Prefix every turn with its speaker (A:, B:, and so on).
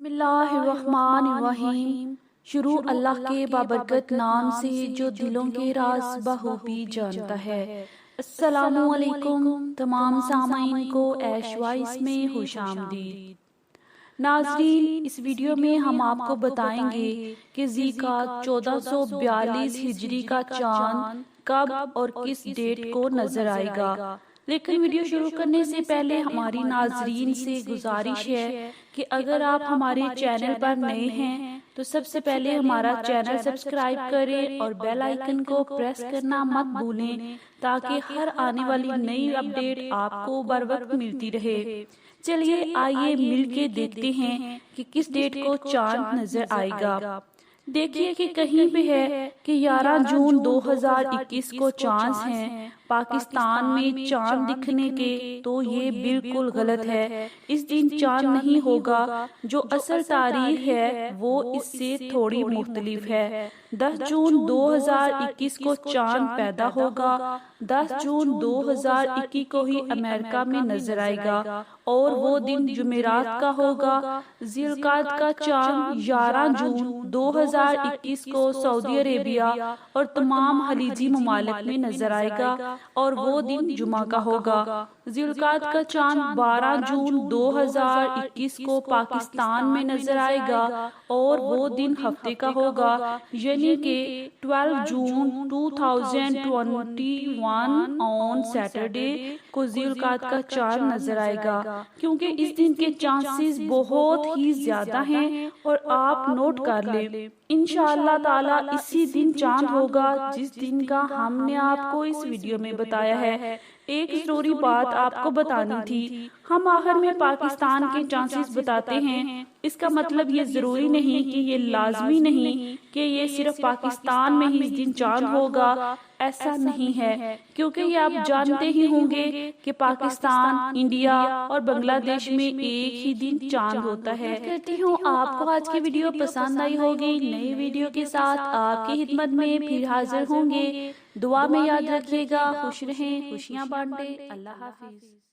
A: اللہ الرحمن الرحیم۔ شروع اللہ کے بابرکت نام سے جو دلوں کے راز بخوبی جانتا ہے۔ السلام علیکم تمام سامعین کو ایش وائس میں خوش آمدید۔ ناظرین، اس ویڈیو میں ہم آپ کو بتائیں گے کہ ذی القعدہ 1442 ہجری کا چاند کب اور کس ڈیٹ کو نظر آئے گا۔ لیکن ویڈیو شروع کرنے سے پہلے ہماری ناظرین سے گزارش ہے کہ اگر آپ ہمارے چینل پر نئے ہیں تو سب سے پہلے ہمارا چینل سبسکرائب کریں اور بیل آئیکن کو پریس کرنا مت بھولیں تاکہ ہر آنے والی نئی اپڈیٹ آپ کو بر وقت ملتی رہے۔ چلیے آئیے مل کے دیکھتے ہیں کہ کس ڈیٹ کو چاند نظر آئے گا۔ دیکھیے کہ کہیں پہ ہے کہ 11 جون 2021 کو چانس ہیں پاکستان میں چاند دکھنے کے، تو یہ بالکل غلط ہے۔ اس دن چاند نہیں ہوگا، جو اصل تاریخ ہے وہ اس سے تھوڑی مختلف ہے۔ 10 جون 2021 کو چاند پیدا ہوگا۔ 10 جون 2021 کو ہی امریکہ میں نظر آئے گا اور وہ دن جمعرات کا ہوگا۔ ذی القعدہ کا چاند 11 جون 2021 کو سعودی عربیہ اور تمام خلیجی ممالک میں نظر آئے گا اور وہ دن جمعہ کا ہوگا۔ ذی القعدہ کا چاند 12 جون 2021 کو پاکستان میں نظر آئے گا اور وہ دن ہفتے کا ہوگا، یعنی کہ 12 جون 2021 آن سیٹرڈے کو ذی القعدہ کا چاند نظر آئے گا۔ کیونکہ اس دن کے چانسز بہت ہی زیادہ ہیں اور آپ نوٹ کر لیں، انشاءاللہ تعالی اسی دن چاند ہوگا جس دن کا ہم نے آپ کو اس ویڈیو میں بتایا ہے۔ ایک ضروری بات آپ کو بتانی تھی، ہم آخر میں پاکستان کے چانسز بتاتے ہیں، اس کا مطلب یہ ضروری نہیں کہ یہ لازمی نہیں کہ یہ صرف پاکستان میں ہی اس دن چاند ہوگا، ایسا نہیں ہے، کیونکہ یہ آپ جانتے ہی ہوں گے کہ پاکستان، انڈیا اور بنگلہ دیش میں ایک ہی دن چاند ہوتا ہے۔ کرتی ہوں آپ کو آج کی ویڈیو پسند آئی ہوگی۔ نئی ویڈیو کے ساتھ آپ کی خدمت میں پھر حاضر ہوں گے۔ دعا میں یاد رکھیے گا، خوش رہیں، خوشیاں بانٹیں۔ اللہ حافظ۔